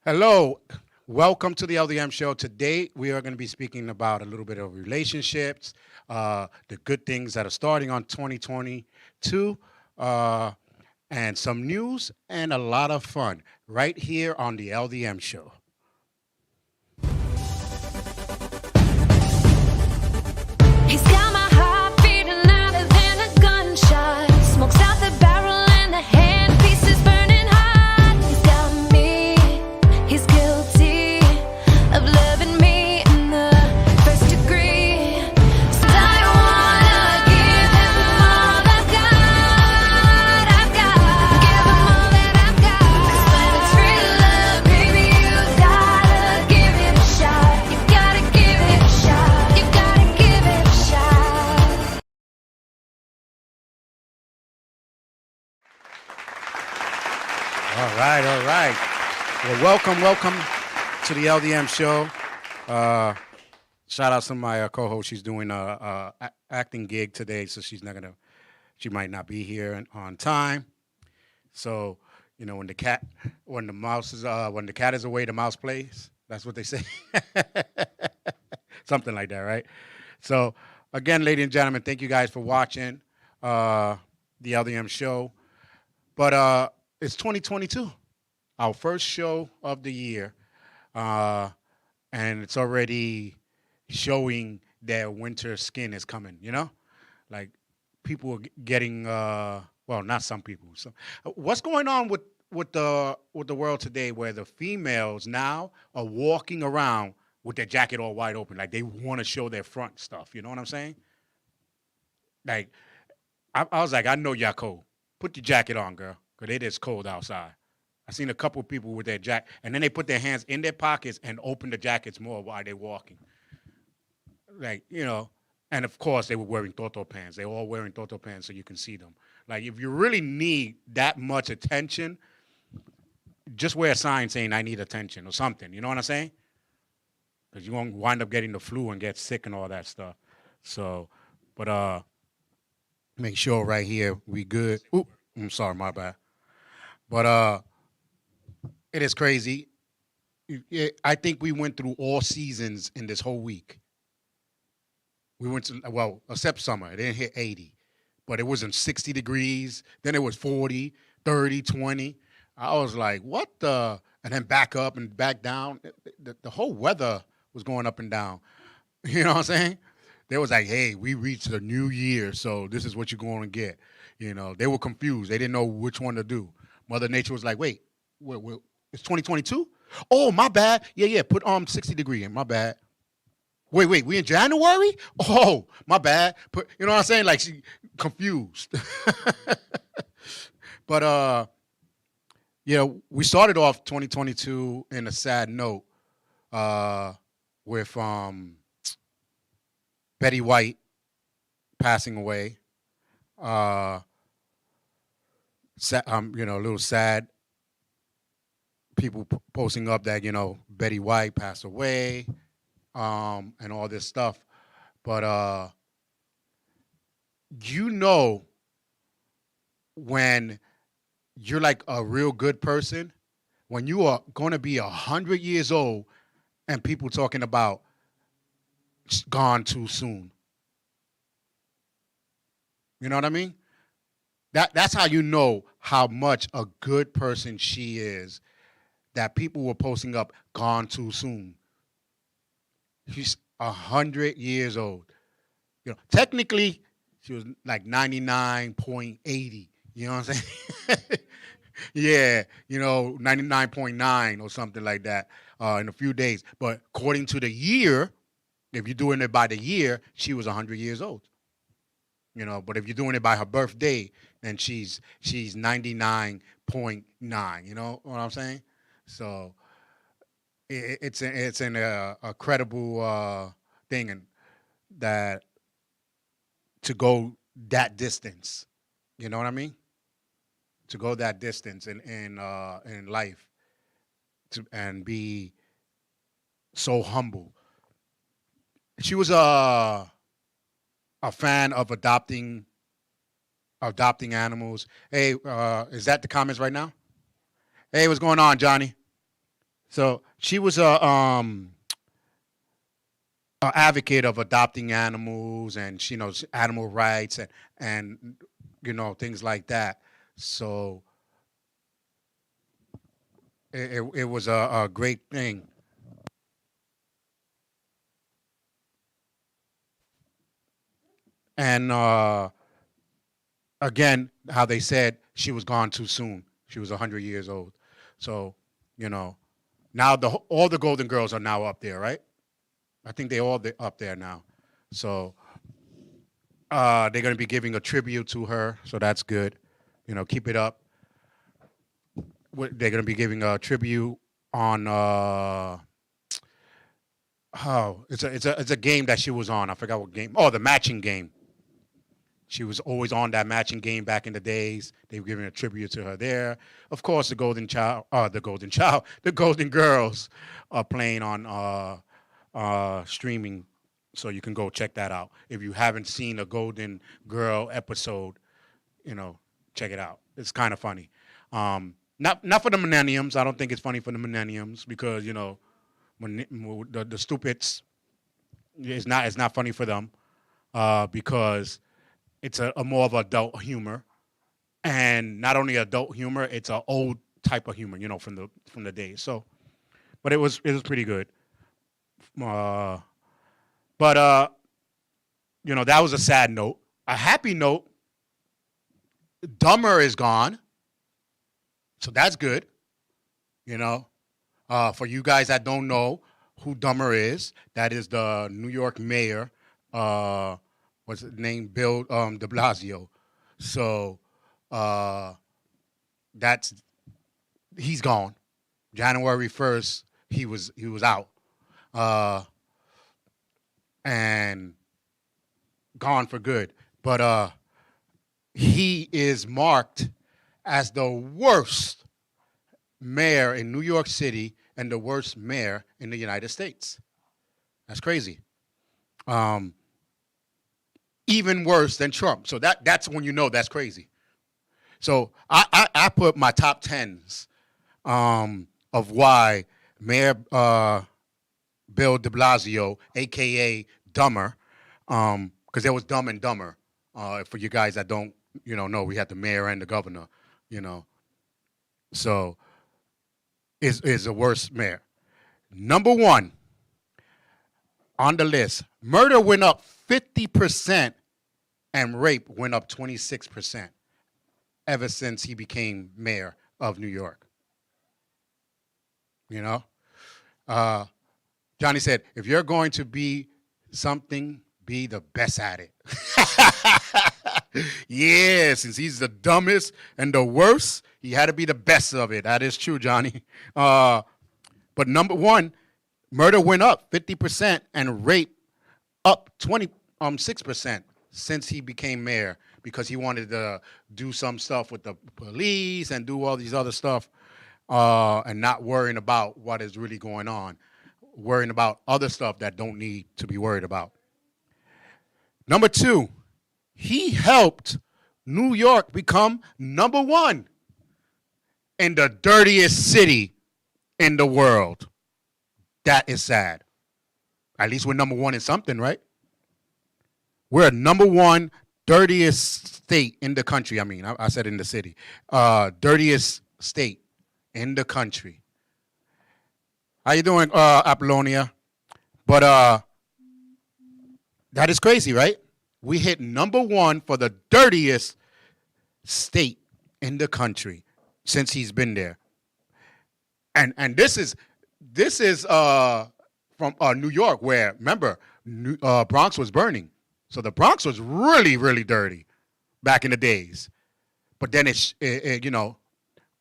Hello, welcome to the LDM Show. Today we are going to be speaking about a little bit of relationships, the good things that are starting on 2022, uh, and some news and a lot of fun right here on the LDM Show. He's got my heart beating louder than a gunshot. Smokes out the barrel and the handpiece is burning hot. He's got me, he's guilty of loving me in the first degree. So I wanna give him all I've got. Give him all that I've got. 'Cause when it's real love, baby, you gotta give it a shot. You gotta give it a shot. You gotta give it a shot. All right. Well, welcome to the LDM Show. Shout out to my co-host. She's doing a acting gig today, so she might not be here on time. So, when the cat is away, the mouse plays. That's what they say. Something like that, right? So, again, ladies and gentlemen, thank you guys for watching the LDM Show. But it's 2022, our first show of the year, and it's already showing that winter skin is coming. Like people are getting well, not some people. So, what's going on with the world today, where the females now are walking around with their jacket all wide open, like they want to show their front stuff. You know what I'm saying? Like I was like, I know y'all cold. Put your jacket on, girl, because it is cold outside. I seen a couple of people with their jacket, and then they put their hands in their pockets and open the jackets more while they're walking. Like, and of course they were wearing toto pants. They were all wearing toto pants so you can see them. Like, if you really need that much attention, just wear a sign saying I need attention or something. You know what I'm saying? Because you won't wind up getting the flu and get sick and all that stuff. So, but make sure right here we good. Oop, I'm sorry, my bad. But it is crazy. I think we went through all seasons in this whole week. We went to, well, except summer. It didn't hit 80, but it was in 60 degrees. Then it was 40, 30, 20. I was like, what the? And then back up and back down. The whole weather was going up and down. You know what I'm saying? They was like, hey, we reached the new year, so this is what you're going to get. They were confused. They didn't know which one to do. Mother Nature was like, wait, it's 2022? Oh, my bad. Yeah, put 60 degree in, my bad. Wait, we in January? Oh, my bad. You know what I'm saying? Like, she confused. But, we started off 2022 in a sad note with Betty White passing away. A little sad. People posting up that, Betty White passed away, and all this stuff. But when you're like a real good person, when you are going to be 100 years old and people talking about gone too soon. You know what I mean? That's how you know how much a good person she is, that people were posting up gone too soon. She's 100 years old. Technically, she was like 99.80. You know what I'm saying? Yeah, 99.9 or something like that in a few days. But according to the year, if you're doing it by the year, she was 100 years old. But if you're doing it by her birthday, then she's 99.9. You know what I'm saying? So it's a credible thing, and that to go that distance. You know what I mean? To go that distance in life, and be so humble. She was a fan of adopting animals. Hey, is that the comments right now? Hey, what's going on, Johnny? So she was a advocate of adopting animals and animal rights and things like that. So it was a great thing. And again, how they said she was gone too soon. She was 100 years old. So you know now all the Golden Girls are now up there, right? I think they all up there now. So they're going to be giving a tribute to her. So that's good. Keep it up. They're going to be giving a tribute on it's a game that she was on. I forgot what game. Oh, the matching game. She was always on that matching game back in the days. They were giving a tribute to her there. Of course, the Golden Girls are playing on streaming, so you can go check that out. If you haven't seen a Golden Girl episode, check it out. It's kind of funny. Not for the millenniums. I don't think it's funny for the millenniums because when the stupids, it's not funny for them because it's a more of adult humor, and not only adult humor, it's an old type of humor, from the days. So, but it was pretty good. Uh, but that was a sad note. A happy note. Dumber is gone, so that's good. You know, for you guys that don't know who Dumber is, that is the New York mayor. What's his name? Bill De Blasio. So that's he's gone. January 1st, he was out, and gone for good. But he is marked as the worst mayor in New York City and the worst mayor in the United States. That's crazy. Um, Even worse than Trump. So that's when you know that's crazy. So I put my top tens of why Mayor Bill De Blasio, aka Dumber, because there was Dumb and Dumber. For you guys that don't know, we had the mayor and the governor. You know, so is the worst mayor. Number one on the list, murder went up 50% and rape went up 26% ever since he became mayor of New York. You know, Johnny said, if you're going to be something, be the best at it. Yeah, since he's the dumbest and the worst, he had to be the best of it. That is true, Johnny. But number one, murder went up 50% and rape up 26% since he became mayor because he wanted to do some stuff with the police and do all these other stuff and not worrying about what is really going on, worrying about other stuff that don't need to be worried about. Number two, he helped New York become number one in the dirtiest city in the world. That is sad. At least we're number one in something, right? We're number one dirtiest state in the country. I mean, I said in the city. Dirtiest state in the country. How you doing, Apollonia? But that is crazy, right? We hit number one for the dirtiest state in the country since he's been there. And this is from New York, where remember Bronx was burning, so the Bronx was really really dirty back in the days. But then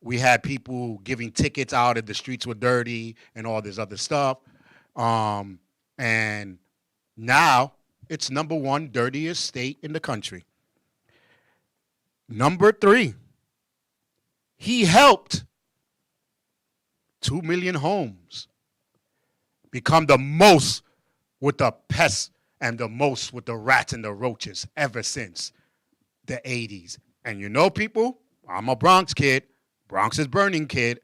we had people giving tickets out if the streets were dirty and all this other stuff, and now it's number one dirtiest state in the country. Number three, he helped 2 million homes become the most with the pests and the most with the rats and the roaches ever since the 80s. And people, I'm a Bronx kid, Bronx is burning kid.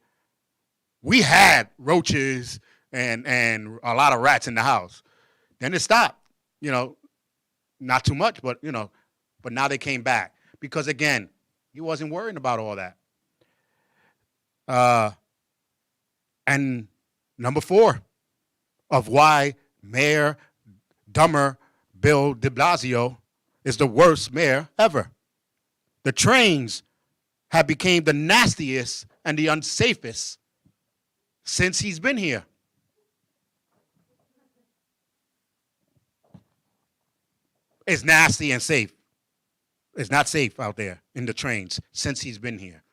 we had roaches and a lot of rats in the house. Then it stopped. You know, not too much, but but now they came back because again, he wasn't worrying about all that. And number 4 of why Mayor Dumber Bill de Blasio is the worst mayor ever. The trains have become the nastiest and the unsafest since he's been here. It's nasty and safe. It's not safe out there in the trains since he's been here.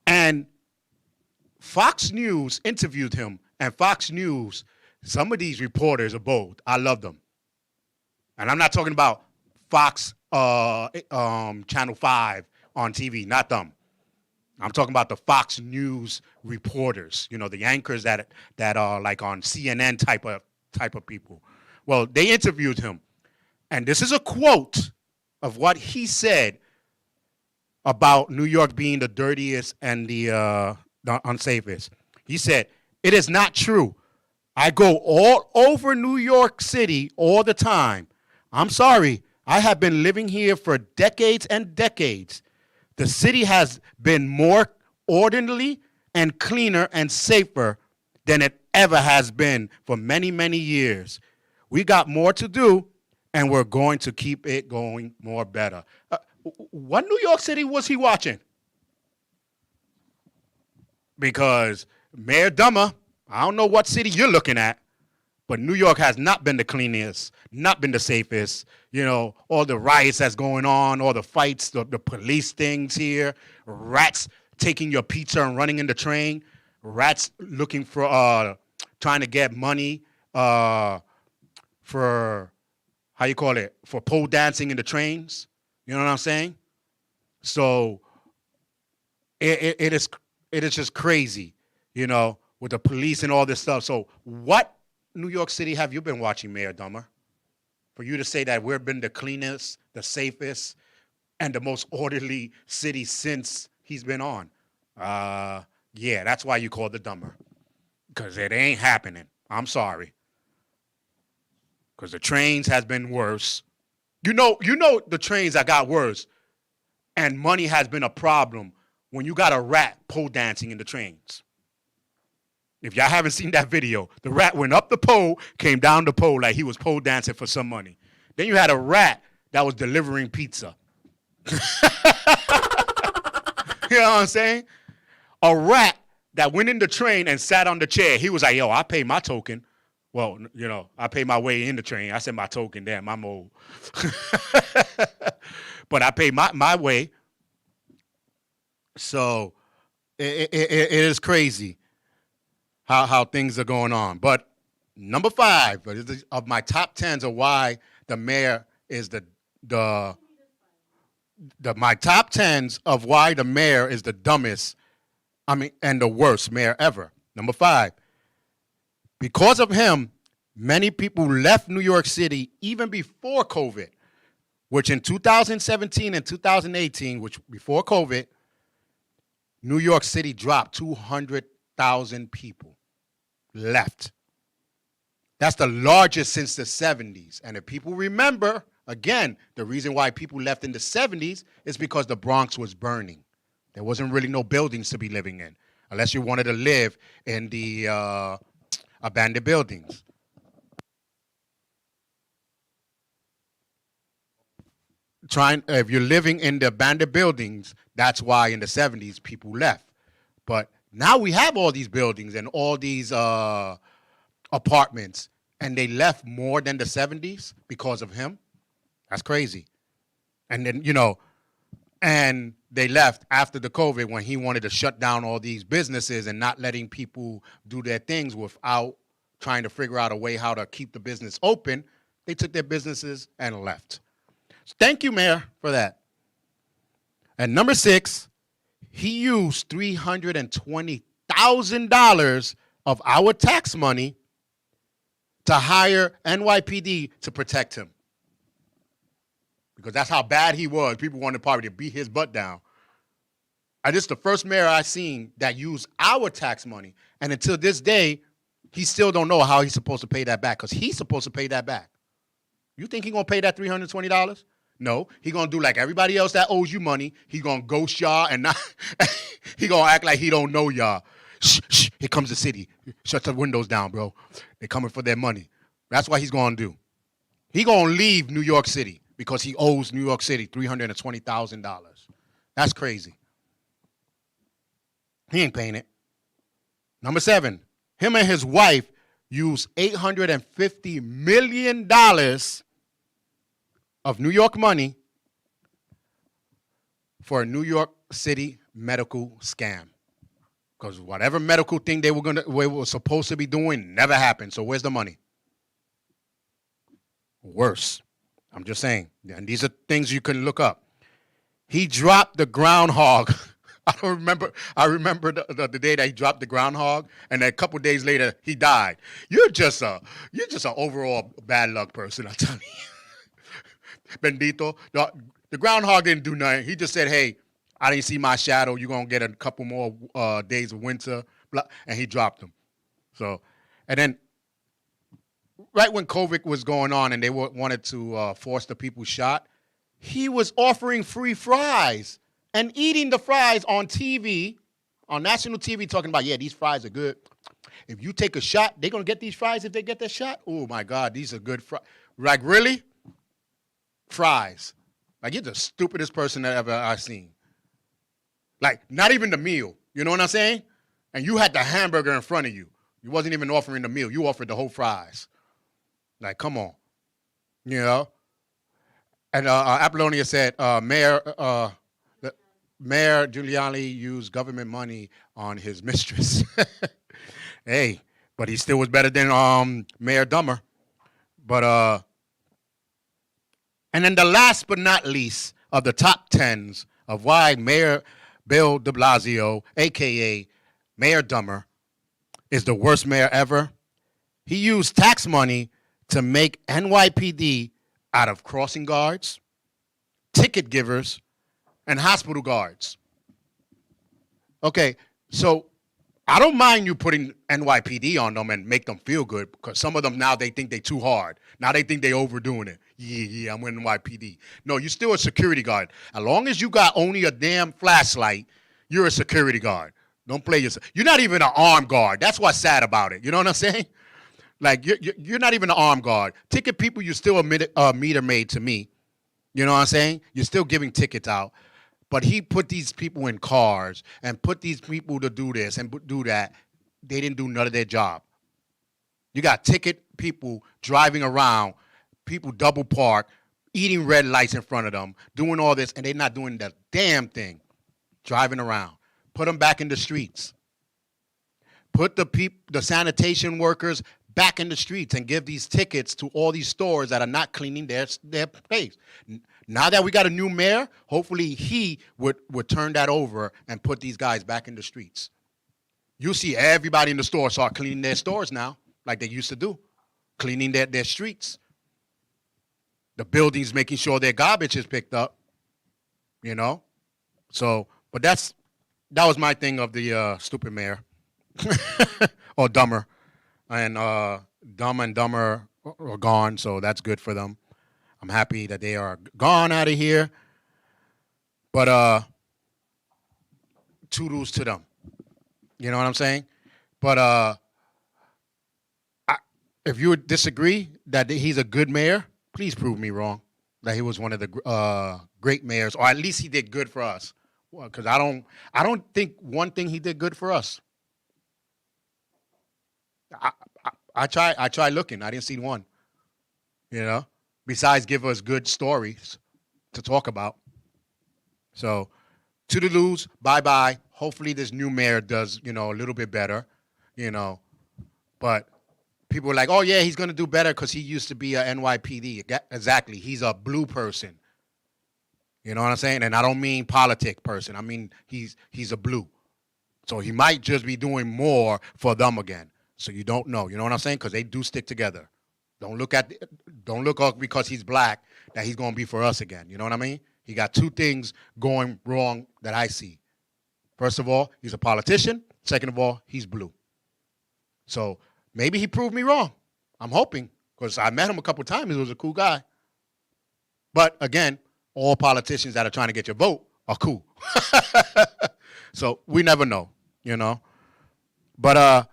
And Fox News interviewed him, and Fox News, some of these reporters are bold. I love them. And I'm not talking about Fox Channel 5 on TV, not them. I'm talking about the Fox News reporters, the anchors that are like on CNN type of people. Well, they interviewed him, and this is a quote of what he said about New York being the dirtiest and the unsafest. He said, "It is not true. I go all over New York City all the time. I'm sorry. I have been living here for decades and decades. The city has been more orderly and cleaner and safer than it ever has been for many, many years. We got more to do, and we're going to keep it going more better." What New York City was he watching? Because Mayor Dummer, I don't know what city you're looking at, but New York has not been the cleanest, not been the safest. All the riots that's going on, all the fights, the police things here, rats taking your pizza and running in the train, rats looking for, trying to get money for, for pole dancing in the trains. You know what I'm saying? So it is just crazy, with the police and all this stuff. So what New York City have you been watching, Mayor Dummer, for you to say that we've been the cleanest, the safest, and the most orderly city since he's been on? Yeah, that's why you call the Dumber, because it ain't happening. I'm sorry. Because the trains has been worse. The trains that got worse, and money has been a problem when you got a rat pole dancing in the trains. If y'all haven't seen that video, the rat went up the pole, came down the pole like he was pole dancing for some money. Then you had a rat that was delivering pizza. You know what I'm saying? A rat that went in the train and sat on the chair. He was like, "Yo, I pay my token." Well, I pay my way in the train. I said my token. Damn, I'm old. But I pay my way. So it is crazy how things are going on. But number 5 of my top 10s of why the mayor is my top 10s of why the mayor is the dumbest, and the worst mayor ever. Number 5. Because of him, many people left New York City even before COVID, which in 2017 and 2018, which before COVID, New York City dropped 200,000 people left. That's the largest since the 70s. And if people remember, again, the reason why people left in the 70s is because the Bronx was burning. There wasn't really no buildings to be living in, unless you wanted to live in the abandoned buildings. If you're living in the abandoned buildings, that's why in the 70s people left. But now we have all these buildings and all these apartments, and they left more than the 70s because of him. That's crazy. And then, and they left after the COVID when he wanted to shut down all these businesses and not letting people do their things without trying to figure out a way how to keep the business open. They took their businesses and left. So thank you, Mayor, for that. And number 6, he used $320,000 of our tax money to hire NYPD to protect him. Because that's how bad he was. People wanted probably to beat his butt down. This is the first mayor I seen that used our tax money, and until this day, he still don't know how he's supposed to pay that back because he's supposed to pay that back. You think he gonna pay that $320? No, he gonna do like everybody else that owes you money. He gonna ghost y'all and not. He gonna act like he don't know y'all. Shh, shh, here comes the city. Shut the windows down, bro. They coming for their money. That's what he's gonna do. He gonna leave New York City because he owes New York City $320,000. That's crazy. He ain't paying it. Number 7, him and his wife used $850 million of New York money for a New York City medical scam. Because whatever medical thing they were supposed to be doing never happened. So where's the money? Worse. I'm just saying. And these are things you can look up. He dropped the groundhog. I remember the day that he dropped the groundhog, and then a couple days later he died. You're just an overall bad luck person, I tell you. Bendito. The groundhog didn't do nothing. He just said, "Hey, I didn't see my shadow. You're gonna get a couple more days of winter," and he dropped them. So, and then right when COVID was going on and they wanted to force the people shot, he was offering free fries and eating the fries on TV, on national TV, talking about, yeah, these fries are good. If you take a shot, they're going to get these fries if they get that shot? Oh, my God, these are good fries. Like, really? Fries. Like, you're the stupidest person that ever I've seen. Like, not even the meal. You know what I'm saying? And you had the hamburger in front of you. You wasn't even offering the meal. You offered the whole fries. Like, come on. You know? And Apollonia said, Mayor Giuliani used government money on his mistress. Hey, but he still was better than Mayor Dummer. But and then the last but not least of the top 10s of why Mayor Bill de Blasio, a.k.a. Mayor Dummer, is the worst mayor ever. He used tax money to make NYPD out of crossing guards, ticket givers, and hospital guards. Okay, so I don't mind you putting NYPD on them and make them feel good because some of them now they think they too hard. Now they think they overdoing it. Yeah, I'm with NYPD. No, you're still a security guard. As long as you got only a damn flashlight, you're a security guard. Don't play yourself. You're not even an armed guard. That's what's sad about it. You know what I'm saying? Like, you're not even an armed guard. Ticket people, you're still a meter maid to me. You know what I'm saying? You're still giving tickets out. But he put these people in cars and put these people to do this and do that. They didn't do none of their job. You got ticket people driving around, people double park, eating red lights in front of them, doing all this, and they're not doing the damn thing, driving around. Put them back in the streets. Put the sanitation workers back in the streets and give these tickets to all these stores that are not cleaning their place. Now that we got a new mayor, hopefully he would turn that over and put these guys back in the streets. You see everybody in the store start cleaning their stores now, like they used to do, cleaning their streets. The buildings making sure their garbage is picked up, you know? So, but that was my thing of the stupid mayor, or dumber. And Dumb and Dumber are gone, so that's good for them. I'm happy that they are gone out of here. But toodles to them. You know what I'm saying? But if you would disagree that he's a good mayor, please prove me wrong. That he was one of the great mayors, or at least he did good for us. Because I don't think one thing he did good for us. I tried looking. I didn't see one. You know, besides give us good stories to talk about. So, toodaloos, bye-bye. Hopefully this new mayor does, a little bit better, But people are like, oh, yeah, he's going to do better because he used to be a NYPD. Exactly. He's a blue person. You know what I'm saying? And I don't mean politic person. I mean he's a blue. So he might just be doing more for them again. So you don't know. You know what I'm saying? Because they do stick together. Don't look up because he's black that he's going to be for us again. You know what I mean? He got two things going wrong that I see. First of all, he's a politician. Second of all, he's blue. So maybe he proved me wrong. I'm hoping, because I met him a couple times. He was a cool guy. But again, all politicians that are trying to get your vote are cool. So we never know, you know. But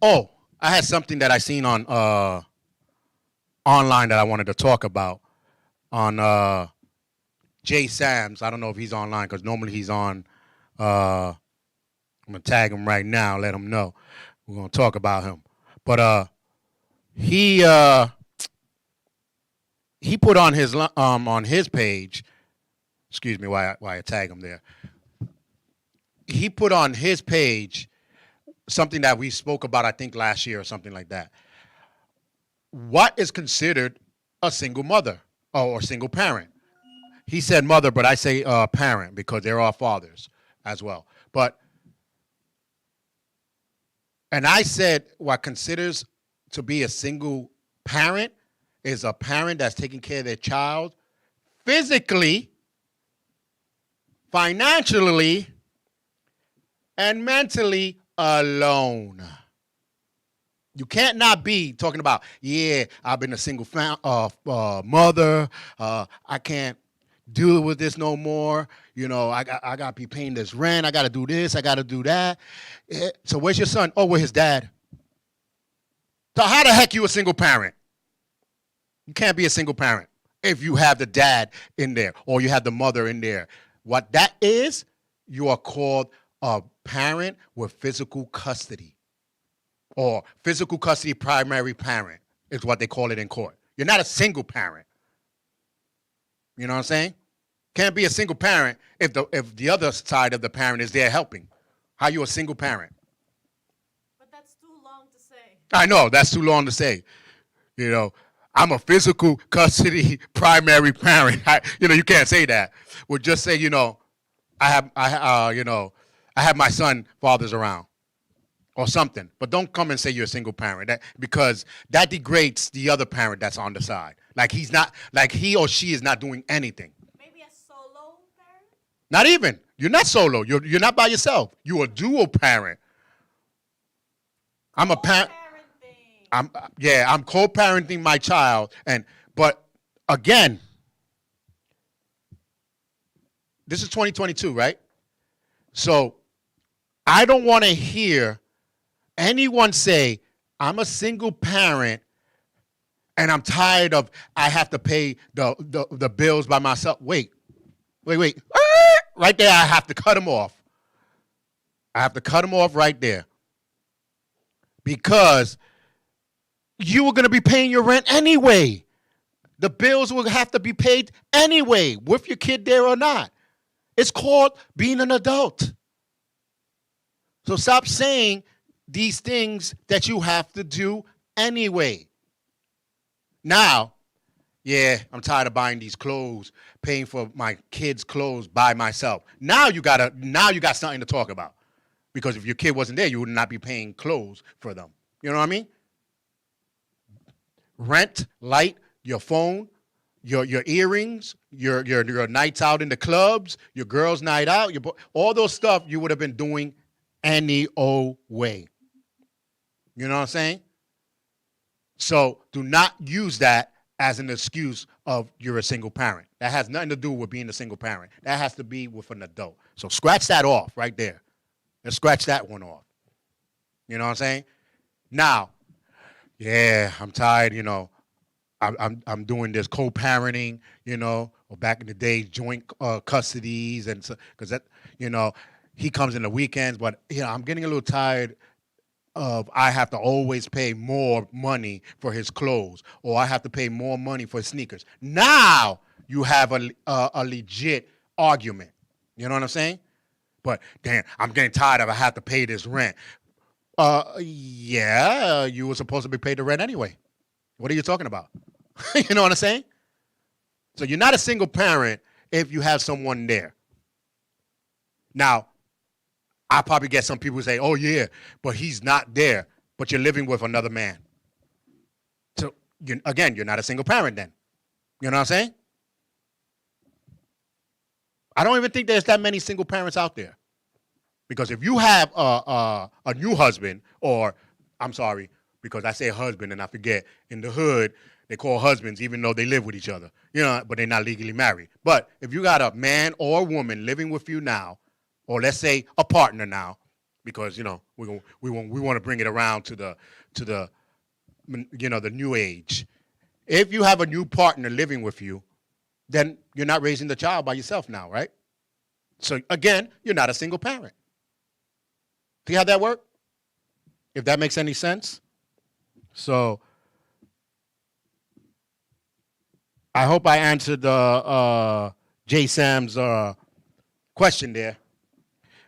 oh, I had something that I seen on online that I wanted to talk about on Jay Sams. I don't know if he's online because normally he's on. I'm gonna tag him right now, let him know we're gonna talk about him. But he put on his page. Excuse me, why I tag him there. He put on his page something that we spoke about, I think, last year or something like that. What is considered a single mother or single parent? He said mother, but I say parent because there are fathers as well. And I said what considers to be a single parent is a parent that's taking care of their child physically, financially, and mentally alone. You can't not be talking about, yeah, I've been a single mother. I can't deal with this no more. You know, I got to be paying this rent. I got to do this. I got to do that. Yeah. So where's your son? Oh, with his dad. So how the heck you a single parent? You can't be a single parent if you have the dad in there or you have the mother in there. What that is, you are called a parent with physical custody, or physical custody primary parent is what they call it in court. You're not a single parent. You know what I'm saying? Can't be a single parent if the other side of the parent is there helping. How you a single parent? But that's too long to say. I know, that's too long to say. You know, I'm a physical custody primary parent. You can't say that. Well, just say, I have my son fathers around or something. But don't come and say you're a single parent because that degrades the other parent that's on the side. Like he or she is not doing anything. Maybe a solo parent? Not even. You're not solo. You're not by yourself. You're a dual parent. I'm a parent. I'm co-parenting my child, but again, this is 2022, right? So I don't want to hear anyone say I'm a single parent and I'm tired of I have to pay the bills by myself. Wait. Right there, I have to cut him off. I have to cut him off right there. Because you were going to be paying your rent anyway. The bills will have to be paid anyway, with your kid there or not. It's called being an adult. So stop saying these things that you have to do anyway. Now, yeah, I'm tired of buying these clothes, paying for my kids' clothes by myself. Now you got something to talk about. Because if your kid wasn't there, you would not be paying clothes for them. You know what I mean? Rent, light, your phone, your earrings, your nights out in the clubs, your girls' night out, all those stuff you would have been doing any old way. You know what I'm saying? So do not use that as an excuse of you're a single parent. That has nothing to do with being a single parent. That has to be with an adult. So scratch that off right there. Let's scratch that one off. You know what I'm saying? Now, yeah, I'm tired, I'm doing this co-parenting, or back in the day, joint custodies, and so, because that, he comes in the weekends, but I'm getting a little tired of I have to always pay more money for his clothes, or I have to pay more money for his sneakers. Now you have a legit argument. You know what I'm saying? But damn, I'm getting tired of I have to pay this rent. Yeah, you were supposed to be paid the rent anyway. What are you talking about? You know what I'm saying? So you're not a single parent if you have someone there. Now, I probably get some people who say, oh, yeah, but he's not there, but you're living with another man. So, you're not a single parent then. You know what I'm saying? I don't even think there's that many single parents out there. Because if you have a new husband, or I'm sorry, because I say husband and I forget, in the hood, they call husbands even though they live with each other, but they're not legally married. But if you got a man or a woman living with you now, or let's say a partner now, because we want to bring it around to the the new age. If you have a new partner living with you, then you're not raising the child by yourself now, right? So again, you're not a single parent. See how that works? If that makes any sense. So I hope I answered Jay Sam's question there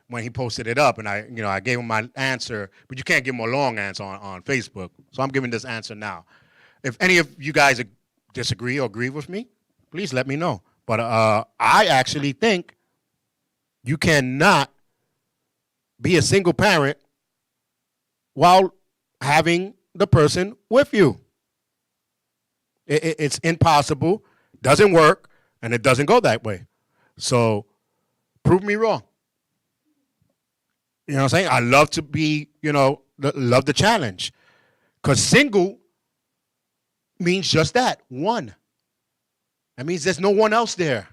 when he posted it up, and I gave him my answer, but you can't give him a long answer on Facebook. So I'm giving this answer now. If any of you guys disagree or agree with me, please let me know. But I actually think you cannot be a single parent while having the person with you. It's impossible, doesn't work, and it doesn't go that way. So prove me wrong. You know what I'm saying? I love to be, love the challenge. Because single means just that, one. That means there's no one else there.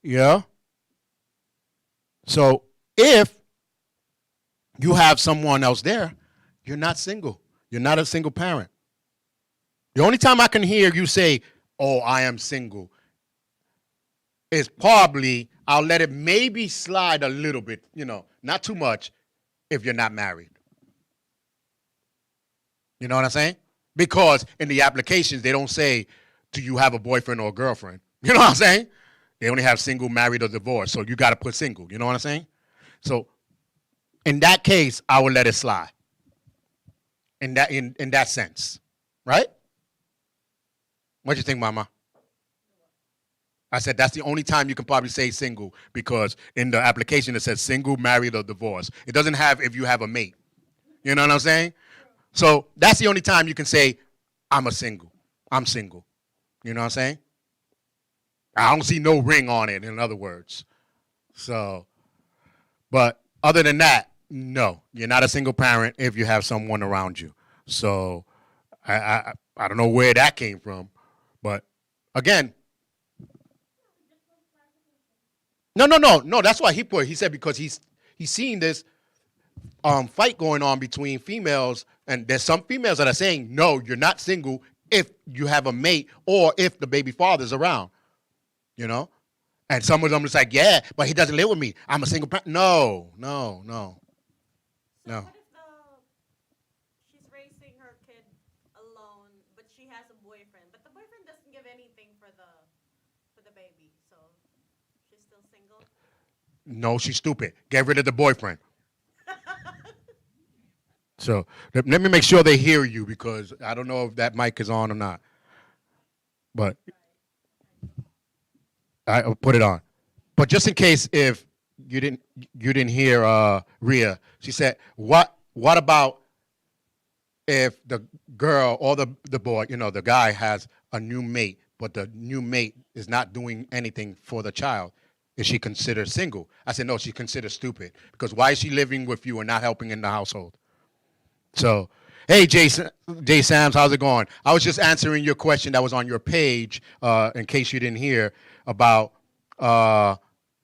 Yeah? So if you have someone else there, you're not single. You're not a single parent. The only time I can hear you say, oh, I am single, is probably, I'll let it maybe slide a little bit, not too much, if you're not married. You know what I'm saying? Because in the applications, they don't say, do you have a boyfriend or a girlfriend? You know what I'm saying? They only have single, married, or divorced. So you got to put single. You know what I'm saying? So in that case, I would let it slide. In that sense. Right? What do you think, Mama? I said that's the only time you can probably say single, because in the application it says single, married, or divorced. It doesn't have if you have a mate. You know what I'm saying? So that's the only time you can say, I'm single. You know what I'm saying? I don't see no ring on it, in other words. So, but other than that, no, you're not a single parent if you have someone around you. So I don't know where that came from, but again, no. That's why he said because he's seen this fight going on between females, and there's some females that are saying, no, you're not single if you have a mate or if the baby father's around, and some of them is like, yeah, but he doesn't live with me. I'm a single parent. No. So what if she's raising her kid alone, but she has a boyfriend, but the boyfriend doesn't give anything for the baby, so she's still single? No, she's stupid. Get rid of the boyfriend. So let me make sure they hear you, because I don't know if that mic is on or not. But I'll put it on. But just in case if you didn't hear Rhea, she said, what about if the girl or the boy, the guy has a new mate, but the new mate is not doing anything for the child? Is she considered single? I said, no, she's considered stupid, because why is she living with you and not helping in the household? So, hey, Jay Sams, how's it going? I was just answering your question that was on your page, in case you didn't hear, about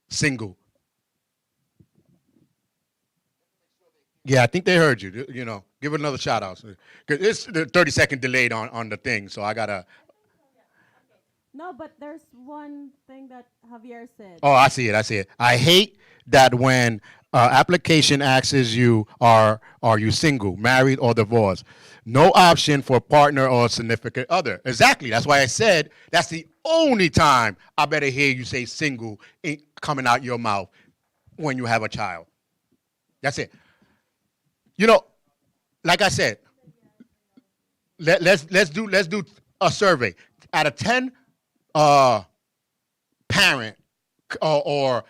single. Yeah, I think they heard you. Give it another shout out. It's the 30-second delayed on the thing, so I gotta. No, but there's one thing that Javier said. Oh, I see it. I hate that when application asks you, are you single, married, or divorced? No option for partner or significant other. Exactly. That's why I said that's the only time I better hear you say single coming out your mouth when you have a child. That's it. Like I said, let's do a survey. Out of 10 parent or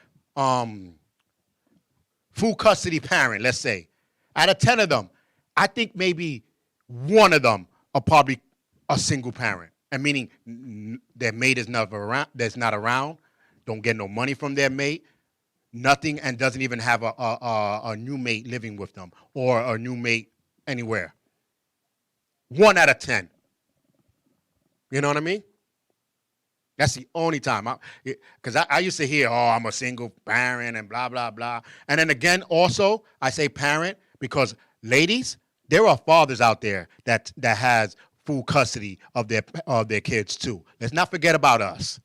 full custody parent, let's say, out of 10 of them, I think maybe one of them are probably a single parent, and meaning their mate is never around, that's not around, don't get no money from their mate, nothing, and doesn't even have a new mate living with them or a new mate anywhere. 1 out of 10. You know what I mean? That's the only time. Because I used to hear, oh, I'm a single parent and blah, blah, blah. And then again, also, I say parent because ladies, there are fathers out there that has full custody of their kids too. Let's not forget about us.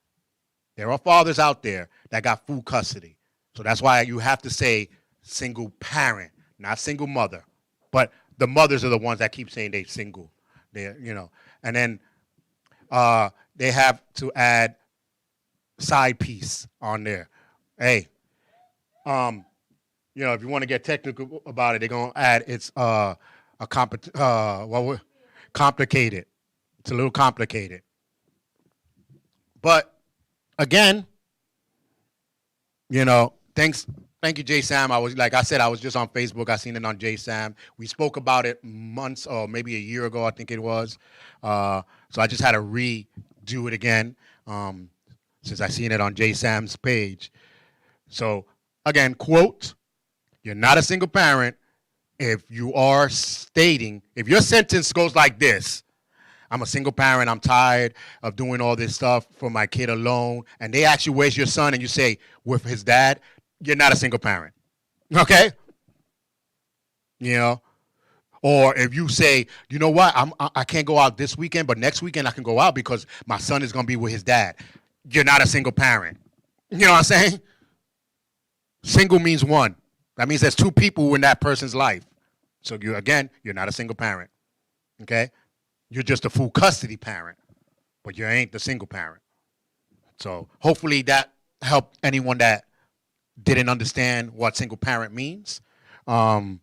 There are fathers out there that got full custody. So that's why you have to say single parent, not single mother. But the mothers are the ones that keep saying they're single. And then they have to add side piece on there. Hey, if you want to get technical about it, they're gonna add it's complicated. It's a little complicated. But again, thank you, Jay Sam. I was just on Facebook. I seen it on Jay Sam. We spoke about it months or maybe a year ago, I think it was. So I just had to redo it again since I seen it on Jay Sam's page. So again, quote, you're not a single parent if you are stating, if your sentence goes like this, I'm a single parent, I'm tired of doing all this stuff for my kid alone, and they ask you, where's your son? And you say, with his dad, you're not a single parent. Okay? Or if you say, you know what, I can't go out this weekend, but next weekend I can go out because my son is going to be with his dad. You're not a single parent. You know what I'm saying? Single means one. That means there's two people in that person's life. So you're not a single parent. Okay? You're just a full custody parent, but you ain't the single parent. So hopefully that helped anyone that didn't understand what single parent means. And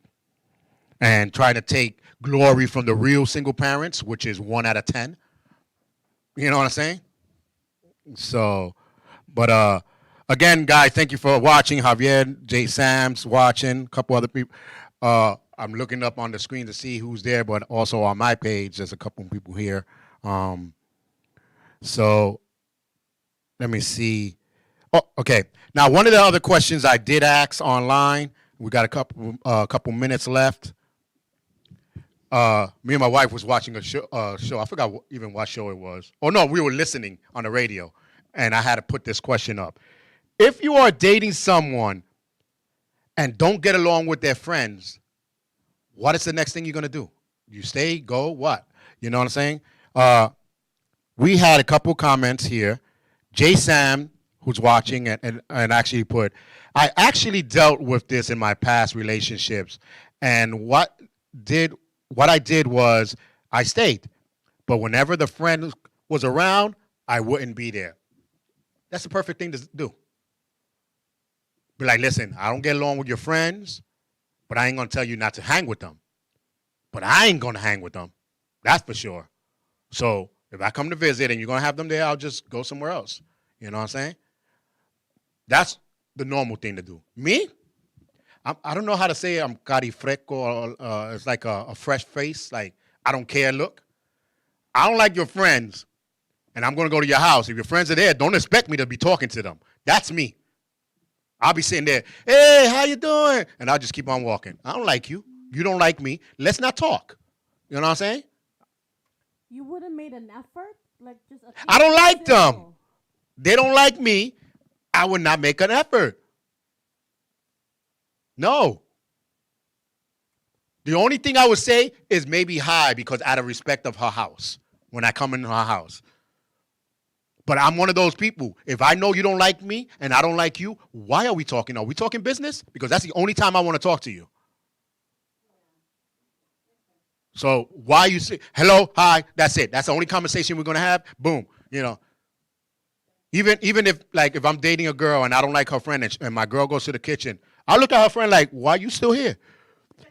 trying to take glory from the real single parents, which is 1 out of 10. You know what I'm saying? So, but again, guys, thank you for watching. Javier, Jay Sam's watching, a couple other people. I'm looking up on the screen to see who's there, but also on my page, there's a couple people here. So let me see. Oh, okay. Now, one of the other questions I did ask online, we got a couple minutes left. Me and my wife was watching a show. I forgot even what show it was. Oh, no, we were listening on the radio, and I had to put this question up. If you are dating someone and don't get along with their friends, what is the next thing you're going to do? You stay, go, what? You know what I'm saying? We had a couple comments here. Jay Sam, who's watching and actually put, I actually dealt with this in my past relationships, and what I did was I stayed. But whenever the friend was around, I wouldn't be there. That's the perfect thing to do. Be like, listen, I don't get along with your friends, but I ain't going to tell you not to hang with them. But I ain't going to hang with them. That's for sure. So if I come to visit and you're going to have them there, I'll just go somewhere else. You know what I'm saying? That's the normal thing to do. Me? I don't know how to say I'm carifreco. It's like a fresh face, like I don't care look. I don't like your friends, and I'm going to go to your house. If your friends are there, don't expect me to be talking to them. That's me. I'll be sitting there, hey, how you doing? And I'll just keep on walking. I don't like you. You don't like me. Let's not talk. You know what I'm saying? You would have made an effort? Like just I don't like them. They don't like me. I would not make an effort. No. The only thing I would say is maybe hi because out of respect of her house when I come in her house. But I'm one of those people. If I know you don't like me and I don't like you, why are we talking? Are we talking business? Because that's the only time I want to talk to you. So why you say hello, hi, that's it. That's the only conversation we're going to have. Boom. You know. Even if if I'm dating a girl and I don't like her friend and my girl goes to the kitchen, I'll look at her friend like, why are you still here?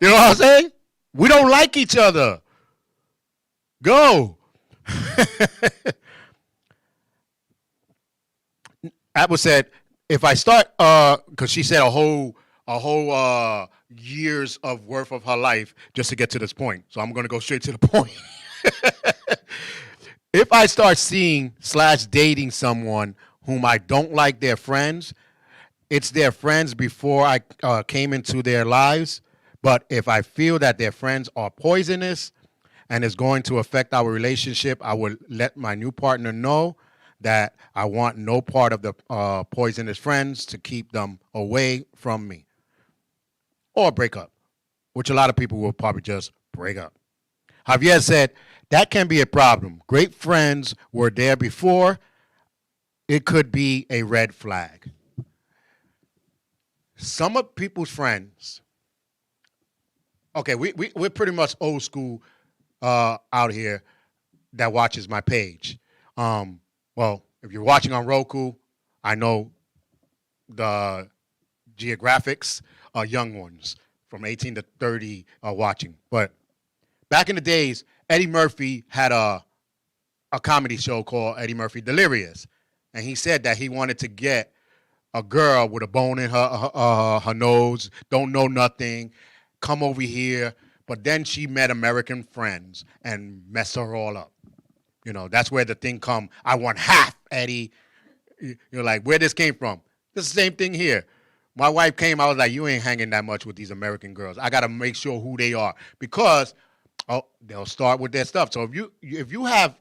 You know what I'm saying? We don't like each other. Go. Apple said, if I start, because she said a whole years of worth of her life just to get to this point. So I'm going to go straight to the point. If I start seeing / dating someone whom I don't like their friends. It's their friends before I came into their lives. But if I feel that their friends are poisonous and is going to affect our relationship, I would let my new partner know that I want no part of the poisonous friends, to keep them away from me, or break up, which a lot of people will probably just break up. Javier said, that can be a problem. Great friends were there before. It could be a red flag. Some of people's friends, okay, we're pretty much old school out here that watches my page. Well, if you're watching on Roku, I know the geographics are young ones from 18 to 30 are watching. But back in the days, Eddie Murphy had a comedy show called Eddie Murphy Delirious. And he said that he wanted to get a girl with a bone in her nose, don't know nothing, come over here. But then she met American friends and messed her all up. You know, that's where the thing come. I want half, Eddie. You're like, where this came from? It's the same thing here. My wife came, I was like, you ain't hanging that much with these American girls. I got to make sure who they are, because they'll start with their stuff. So if you have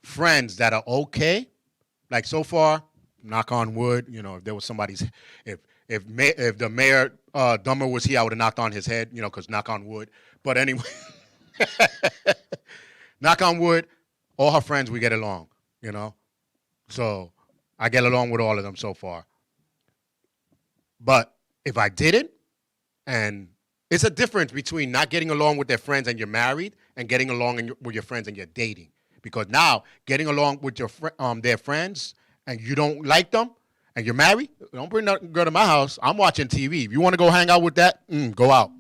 friends that are okay, like so far, knock on wood, you know, if there was somebody's, if the mayor Dummer was here, I would have knocked on his head, you know, because knock on wood. But anyway, knock on wood, all her friends, we get along, you know. So I get along with all of them so far. But if I didn't, and it's a difference between not getting along with their friends and you're married, and getting along with your friends and you're dating. Because now, getting along with their friends and you don't like them and you're married, don't bring that girl to my house. I'm watching TV. If you want to go hang out with that, go out.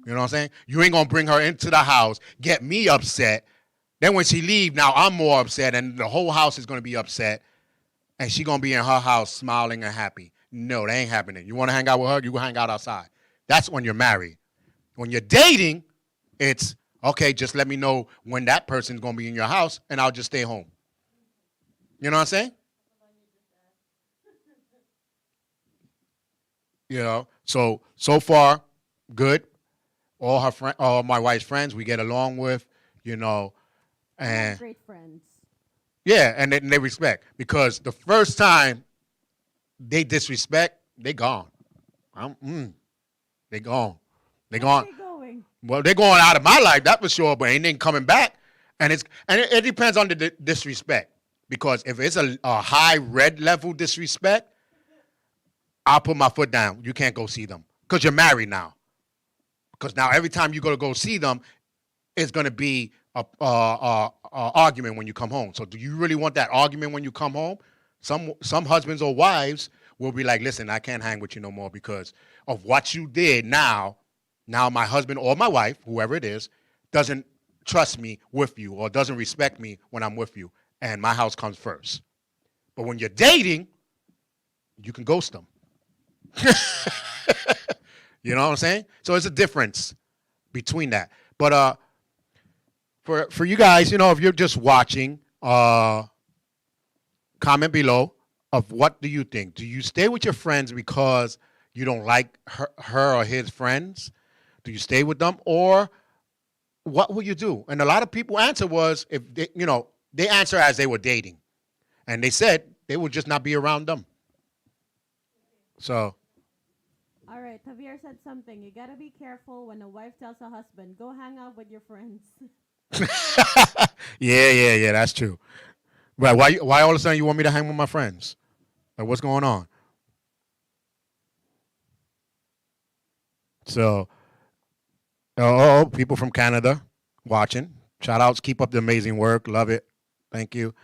You know what I'm saying? You ain't going to bring her into the house, get me upset. Then when she leave, now I'm more upset, and the whole house is going to be upset, and she going to be in her house smiling and happy. No, that ain't happening. You want to hang out with her, you go hang out outside. That's when you're married. When you're dating, it's, okay, just let me know when that person's going to be in your house, and I'll just stay home. You know what I'm saying? You know, so far, good. All my wife's friends, we get along with, you know, and great friends. yeah, and they respect, because the first time they disrespect, they gone. They gone. They gone. Where are they going? Well, they're going out of my life, that's for sure, but ain't coming back. And it depends on the disrespect, because if it's a high red level disrespect, I'll put my foot down. You can't go see them because you're married now. Because now every time you go see them, it's going to be a argument when you come home. So do you really want that argument when you come home? Some husbands or wives will be like, listen, I can't hang with you no more because of what you did. Now my husband or my wife, whoever it is, doesn't trust me with you or doesn't respect me when I'm with you, and my house comes first. But when you're dating, you can ghost them. You know what I'm saying? So it's a difference between that. But for you guys, you know, if you're just watching, comment below of what do you think? Do you stay with your friends because you don't like her or his friends? Do you stay with them, or what will you do? And a lot of people answer was, if they, you know, they answer as they were dating, and they said they would just not be around them. So. All right, Javier said something. You gotta be careful when a wife tells a husband, "Go hang out with your friends." Yeah, that's true. Right? Why all of a sudden you want me to hang with my friends? Like, what's going on? So, people from Canada watching. Shout outs. Keep up the amazing work. Love it. Thank you.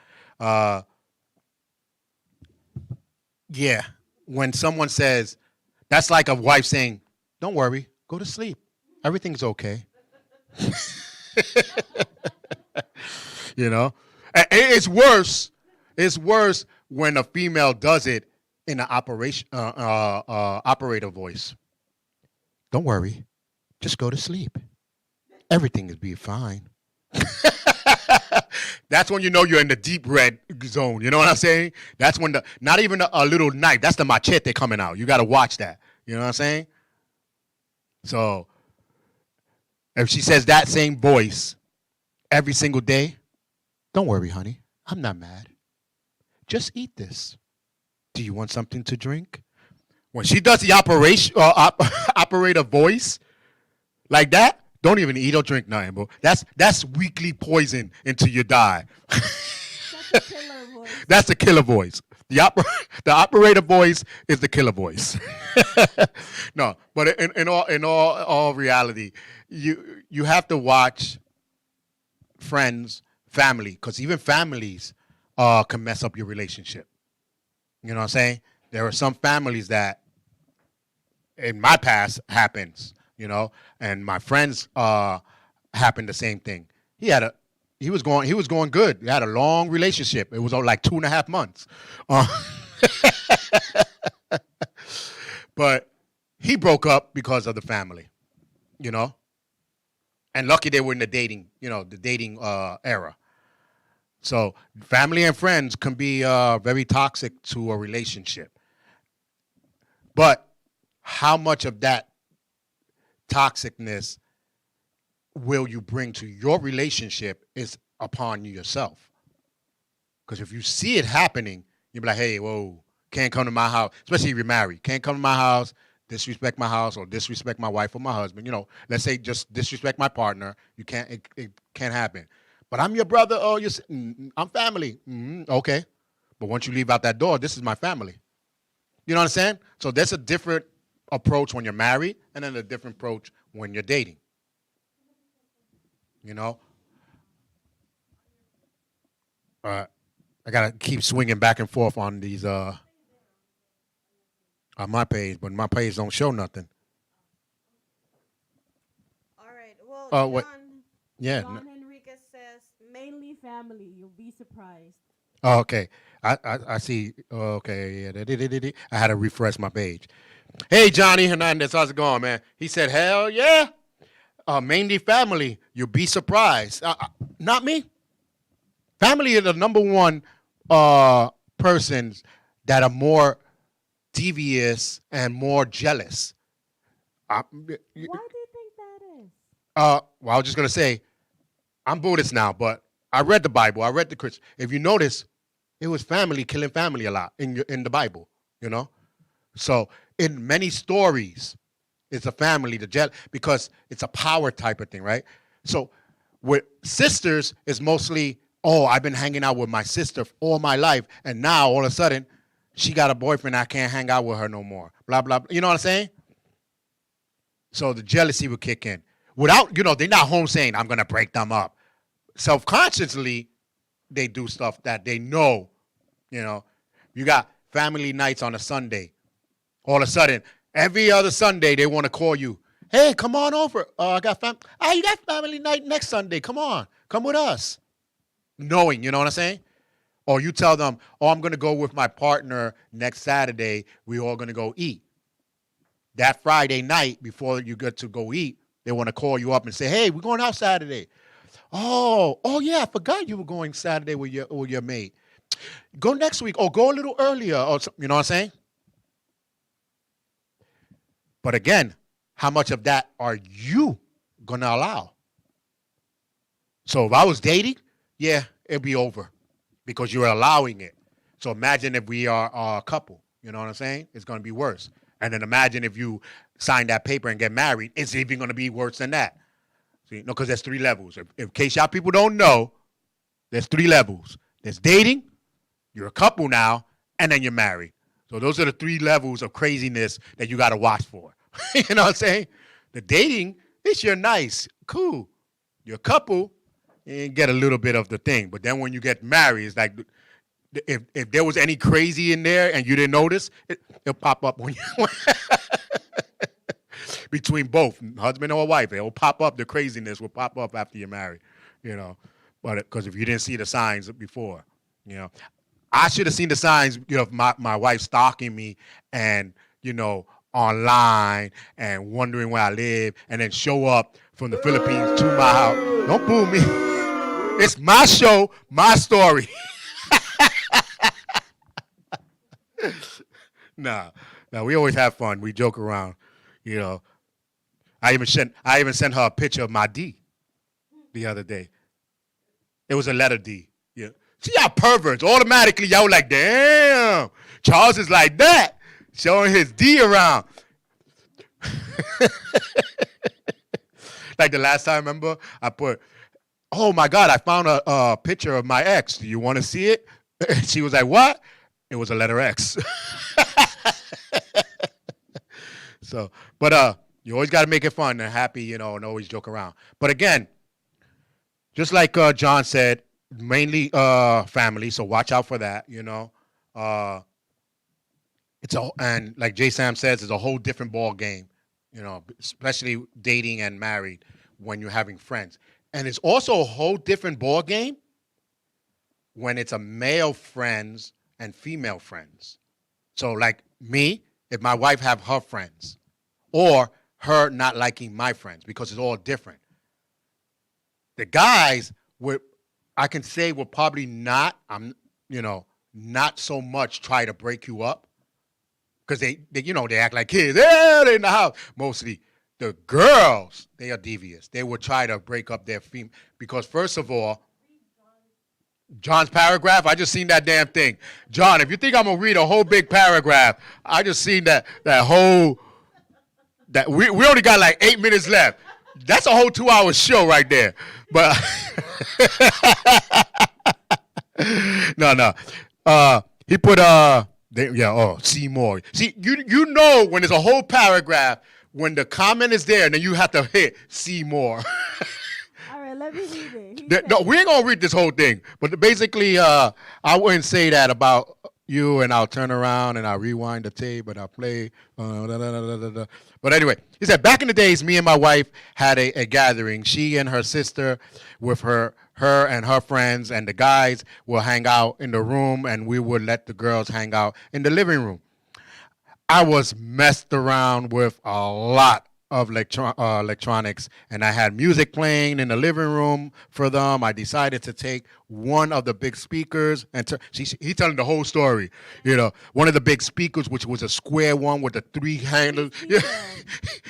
Yeah. When someone says, that's like a wife saying, don't worry, go to sleep. Everything's okay. You know? It's worse. It's worse when a female does it in an operator voice. Don't worry, just go to sleep. Everything is be fine. That's when you know you're in the deep red zone. You know what I'm saying? That's when not even a little knife. That's the machete coming out. You got to watch that. You know what I'm saying? So if she says that same voice every single day, don't worry, honey. I'm not mad. Just eat this. Do you want something to drink? When she does the operator voice like that, don't even eat or drink nothing, bro. That's weekly poison until you die. That's a killer voice. That's the killer voice. The operator voice is the killer voice. No, but in all reality, you have to watch friends, family, because even families can mess up your relationship. You know what I'm saying? There are some families that in my past happens, and my friends happened the same thing. He was going good. He had a long relationship. It was like 2.5 months. But he broke up because of the family, and lucky they were in the dating era. So family and friends can be very toxic to a relationship. But how much of that toxicness will you bring to your relationship is upon you yourself. Because if you see it happening, you'll be like, hey, whoa, can't come to my house, especially if you're married. Can't come to my house, disrespect my house, or disrespect my wife or my husband. Let's say just disrespect my partner. It can't happen. But I'm your brother. Oh, I'm family. Okay. But once you leave out that door, this is my family. You know what I'm saying? So there's a different approach when you're married and then a different approach when you're dating. I got to keep swinging back and forth on these on my page, but my page don't show nothing. All right. Well, What? Yeah. John Enriquez says Mainly family. You'll be surprised. Oh, okay. I see. Okay. Yeah. I had to refresh my page. Hey, Johnny Hernandez, how's it going, man? He said, hell yeah. Mainly family. You'll be surprised. Not me. Family are the number one persons that are more devious and more jealous. Why do you think that is? Well, I was just going to say, I'm Buddhist now, but I read the Bible. I read the Christian. If you notice, it was family killing family a lot in the Bible, So in many stories, it's a family, because it's a power type of thing, right? So with sisters, it's mostly, I've been hanging out with my sister all my life, and now all of a sudden, she got a boyfriend, I can't hang out with her no more. Blah, blah, blah. You know what I'm saying? So the jealousy would kick in. Without, they're not home saying, I'm going to break them up. Self-consciously, they do stuff that they know, You got family nights on a Sunday. All of a sudden, every other Sunday, they want to call you. Hey, come on over. I got you got family night next Sunday. Come on. Come with us. Knowing, you know what I'm saying? Or you tell them, I'm going to go with my partner next Saturday. We're all going to go eat. That Friday night, before you get to go eat, they want to call you up and say, hey, we're going out Saturday. Oh, yeah, I forgot you were going Saturday with your mate. Go next week, or go a little earlier, or you know what I'm saying? But again, how much of that are you going to allow? So if I was dating, yeah, it'd be over because you're allowing it. So imagine if we are a couple, you know what I'm saying? It's going to be worse. And then imagine if you sign that paper and get married, it's even going to be worse than that. See, because there's 3 levels. In case y'all people don't know, there's 3 levels. There's dating, you're a couple now, and then you're married. So those are the 3 levels of craziness that you got to watch for. You know what I'm saying? The dating, you're nice, cool. You're a couple, you get a little bit of the thing. But then when you get married, it's like if there was any crazy in there and you didn't notice, it'll pop up when you between both husband or wife. It will pop up. The craziness will pop up after you're married, But because if you didn't see the signs before, I should have seen the signs, of my wife stalking me and online and wondering where I live, and then show up from the Philippines to my house. Don't boo me. It's my show, my story. Nah, no, we always have fun. We joke around, you know. I even sent her a picture of my D the other day. It was a letter D. Yeah. See y'all perverts. Automatically y'all like, damn, Charles is like that, showing his D around. Like the last time, remember, I put, oh my God, I found a picture of my ex. Do you want to see it? She was like, what? It was a letter X. So, but you always got to make it fun and happy, you know, and always joke around. But again, just like John said, mainly family, so watch out for that, you know. And like J Sam says, it's a whole different ball game, you know, especially dating and married when you're having friends. And it's also a whole different ball game when it's a male friends and female friends. So like me, if my wife have her friends, or her not liking my friends, because it's all different. The guys would, I can say, will probably not, not so much try to break you up, because they act like kids. Yeah, they're in the house. Mostly the girls, they are devious. They would try to break up their female, because first of all, John's paragraph, I just seen that damn thing. John, if you think I'm gonna read a whole big paragraph, I just seen that whole, that we only got like 8 minutes left. That's a whole 2-hour show right there. But no. He put see more. See, you know when there's a whole paragraph, when the comment is there, and then you have to hit see more. All right, let me read it. No, we ain't gonna read this whole thing. But basically, I wouldn't say that about you, and I'll turn around and I'll rewind the tape and I'll play. But anyway, he said, back in the days, me and my wife had a gathering. She and her sister with her and her friends, and the guys will hang out in the room, and we would let the girls hang out in the living room. I was messed around with a lot of electronics, and I had music playing in the living room for them. I decided to take one of the big speakers, and he telling the whole story. You know, one of the big speakers, which was a square one with the 3 handles. Yeah.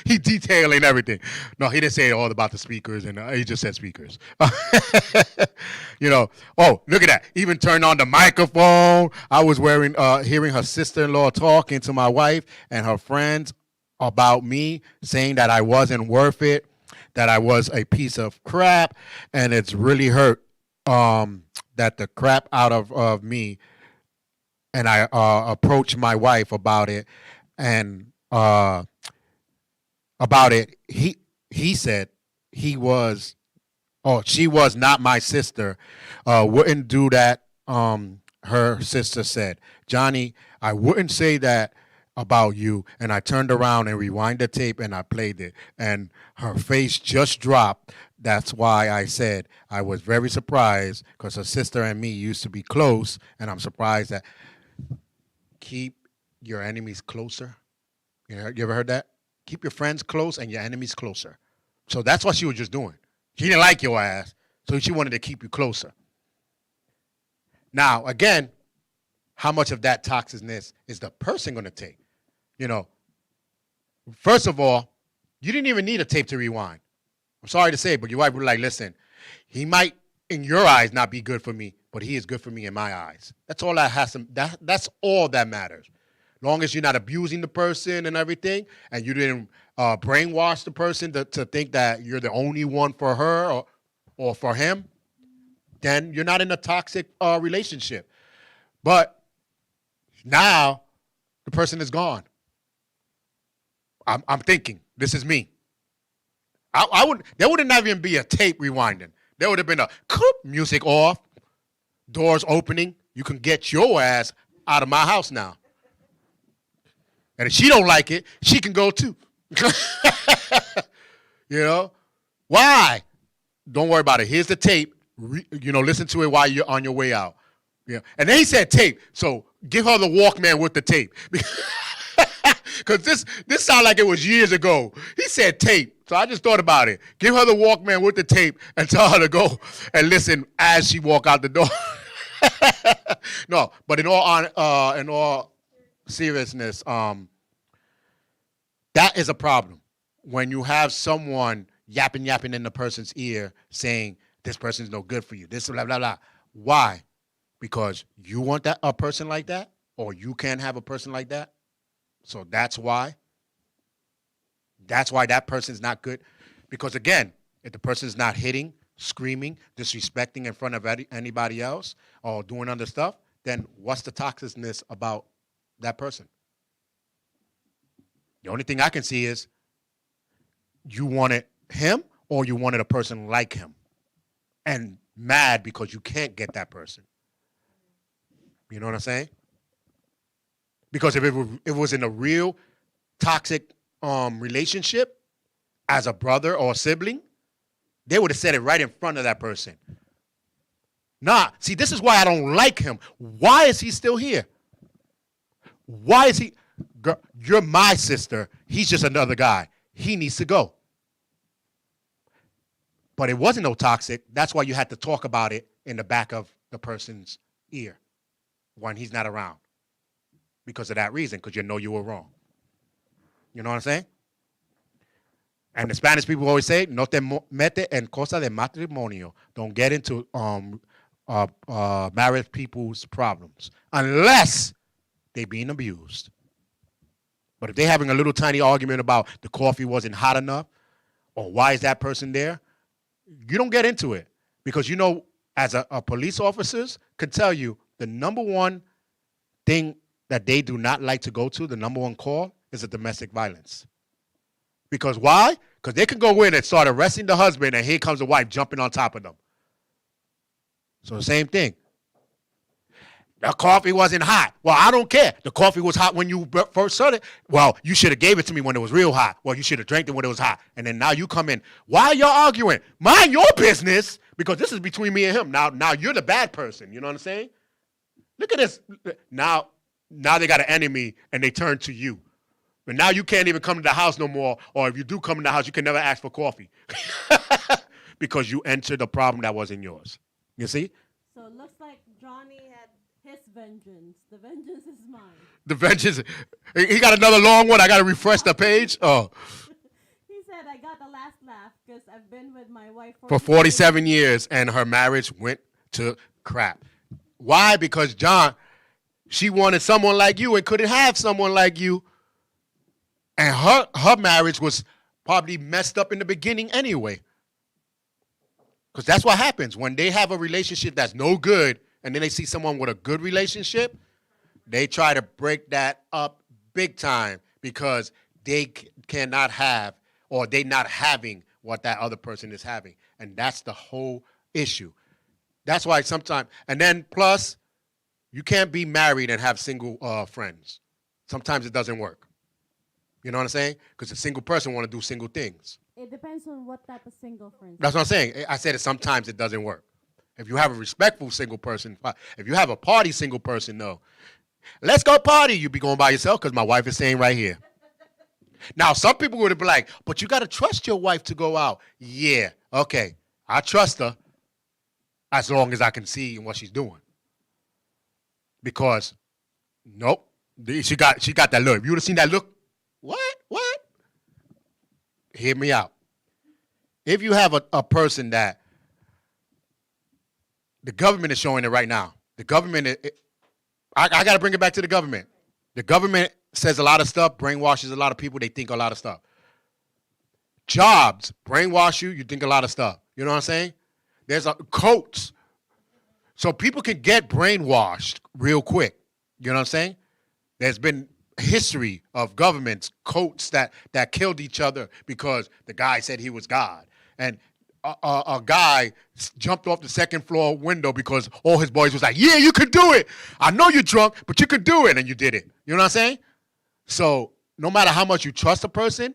He detailing everything. No, he didn't say all about the speakers, and he just said speakers. You know, oh, look at that. Even turned on the microphone. I was hearing her sister-in-law talking to my wife and her friends about me, saying that I wasn't worth it, that I was a piece of crap, and it's really hurt that the crap out of me. And I approached my wife about it, and he said she was not my sister, wouldn't do that. Her sister said, Johnny, I wouldn't say that about you. And I turned around and rewind the tape and I played it, and her face just dropped. That's why I said I was very surprised, because her sister and me used to be close, and I'm surprised that keep your enemies closer. You ever heard that? Keep your friends close and your enemies closer. So that's what she was just doing. She didn't like your ass, so she wanted to keep you closer. Now, again, how much of that toxicness is the person going to take? You know, first of all, you didn't even need a tape to rewind. I'm sorry to say, but your wife would be like, listen, he might, in your eyes, not be good for me, but he is good for me in my eyes. That's all that's all that matters. Long as you're not abusing the person and everything, and you didn't brainwash the person to think that you're the only one for her or for him, then you're not in a toxic relationship. But now the person is gone. I'm thinking, this is me. There wouldn't even be a tape rewinding. There would have been a music off, doors opening. You can get your ass out of my house now. And if she don't like it, she can go too. You know? Why? Don't worry about it. Here's the tape. Listen to it while you're on your way out. Yeah. And then he said tape. So give her the Walkman with the tape. Because this sounded like it was years ago. He said tape. So I just thought about it. Give her the Walkman with the tape and tell her to go and listen as she walk out the door. No, but in all seriousness, that is a problem. When you have someone yapping in the person's ear saying this person's no good for you, this blah blah blah. Why? Because you want a person like that, or you can't have a person like that. So that's why. That's why that person's not good. Because again, if the person's not hitting, screaming, disrespecting in front of anybody else, or doing other stuff, then what's the toxicness about that person? The only thing I can see is you wanted him or you wanted a person like him, and mad because you can't get that person. You know what I'm saying? Because if it was in a real toxic relationship as a brother or a sibling, they would have said it right in front of that person. Nah, see, this is why I don't like him. Why is he still here? Why is he? Girl, you're my sister. He's just another guy. He needs to go. But it wasn't no toxic. That's why you had to talk about it in the back of the person's ear when he's not around. Because of that reason, because you know you were wrong. You know what I'm saying? And the Spanish people always say, no te mete en cosa de matrimonio. Don't get into married people's problems unless they're being abused. But if they're having a little tiny argument about the coffee wasn't hot enough or why is that person there, you don't get into it. Because you know, as a police officers could tell you, the number one thing that they do not like to go to, the number one call, is a domestic violence. Because why? Because they can go in and start arresting the husband, and here comes the wife jumping on top of them. So the same thing. The coffee wasn't hot. Well, I don't care. The coffee was hot when you first started. Well, you should have gave it to me when it was real hot. Well, you should have drank it when it was hot. And then now you come in. Why are y'all arguing? Mind your business, because this is between me and him. Now you're the bad person. You know what I'm saying? Look at this. Now they got an enemy, and they turn to you. But now you can't even come to the house no more. Or if you do come in the house, you can never ask for coffee. Because you entered a problem that wasn't yours. You see? So it looks like Johnny had his vengeance. The vengeance is mine. The vengeance. He got another long one. I got to refresh the page. Oh. He said, I got the last laugh because I've been with my wife For 47 years, and her marriage went to crap. Why? Because, John, she wanted someone like you and couldn't have someone like you. And her marriage was probably messed up in the beginning anyway. Because that's what happens. When they have a relationship that's no good, and then they see someone with a good relationship, they try to break that up big time because they cannot have, or they not having what that other person is having. And that's the whole issue. That's why sometimes, and then plus, you can't be married and have single friends. Sometimes it doesn't work. You know what I'm saying? Because a single person want to do single things. It depends on what type of single friends. That's what I'm saying. I said it sometimes it doesn't work. If you have a respectful single person, if you have a party single person, no. Let's go party. You be going by yourself because my wife is saying right here. Now, some people would be like, but you got to trust your wife to go out. Yeah, okay. I trust her as long as I can see what she's doing. Because, nope, she got that look. If you would have seen that look, what? Hear me out. If you have a person that the government is showing it right now, the government, I got to bring it back to the government. The government says a lot of stuff, brainwashes a lot of people, they think a lot of stuff. Jobs brainwash you, you think a lot of stuff. You know what I'm saying? There's coats. So people can get brainwashed real quick. You know what I'm saying? There's been history of governments, coats that killed each other because the guy said he was God. And a guy jumped off the second floor window because all his boys was like, yeah, you could do it. I know you're drunk, but you could do it. And you did it. You know what I'm saying? So no matter how much you trust a person,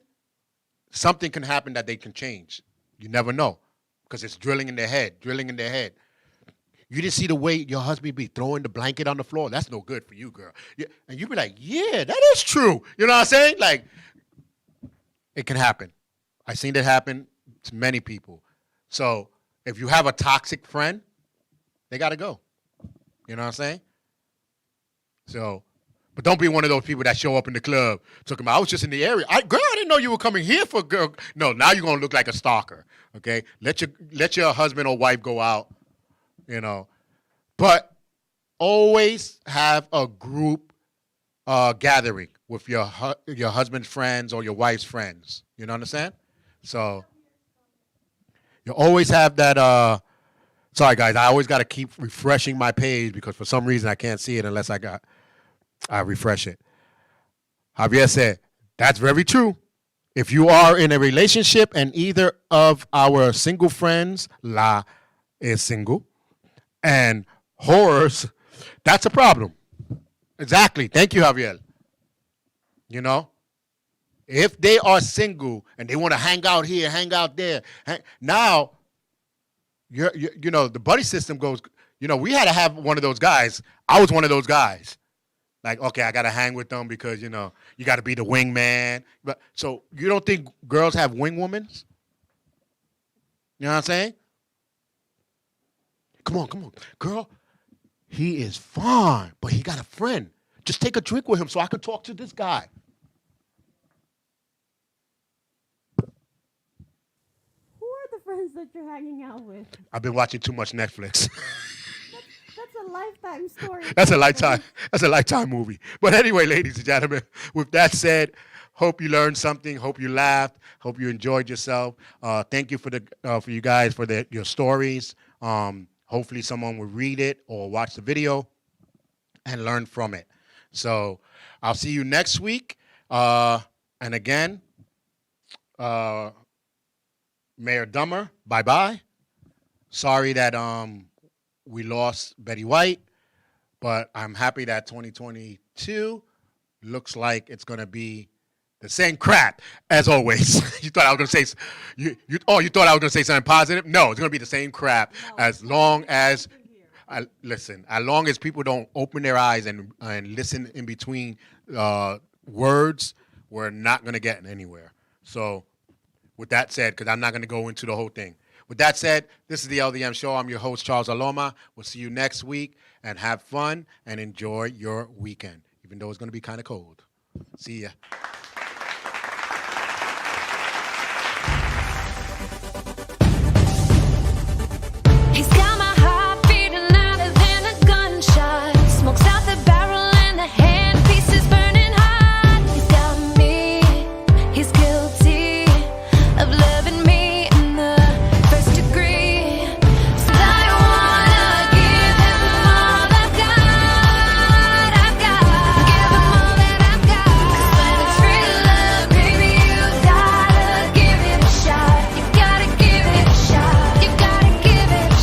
something can happen that they can change. You never know because it's drilling in their head. You didn't see the way your husband be throwing the blanket on the floor. That's no good for you, girl. Yeah. And you be like, yeah, that is true. You know what I'm saying? Like, it can happen. I've seen it happen to many people. So if you have a toxic friend, they got to go. You know what I'm saying? So, but don't be one of those people that show up in the club talking about, I was just in the area. Girl, I didn't know you were coming here for girl. No, now you're going to look like a stalker. Okay? Let your husband or wife go out, you know. But always have a group gathering with your husband's friends or your wife's friends. You know what I'm saying? So you always have that. Sorry, guys. I always got to keep refreshing my page because for some reason I can't see it unless I refresh it. Javier said, that's very true. If you are in a relationship and either of our single friends, La is single, and horrors, that's a problem. Exactly. Thank you, Javier. You know, if they are single and they want to hang out here, hang out there, now, you know, the buddy system goes, you know, we had to have one of those guys. I was one of those guys. Like, okay, I got to hang with them because, you know, you got to be the wingman. But so you don't think girls have wing women? You know what I'm saying? Come on. Girl, he is fine, but he got a friend. Just take a drink with him so I can talk to this guy. Who are the friends that you're hanging out with? I've been watching too much Netflix. That's a lifetime story. That's a lifetime movie. But anyway, ladies and gentlemen, with that said, hope you learned something. Hope you laughed. Hope you enjoyed yourself. Thank you for you guys for your stories. Hopefully someone will read it or watch the video and learn from it. So I'll see you next week. And again, Mayor Dummer, bye-bye. Sorry that we lost Betty White, but I'm happy that 2022 looks like it's going to be the same crap as always. You thought I was going to say you thought I was going to say something positive? No, it's going to be the same crap as long as listen, as long as people don't open their eyes and listen in between words, we're not going to get anywhere. So with that said, because I'm not going to go into the whole thing. With that said, this is the LDM Show. I'm your host, Charles Aloma. We'll see you next week, and have fun and enjoy your weekend, even though it's going to be kind of cold. See ya.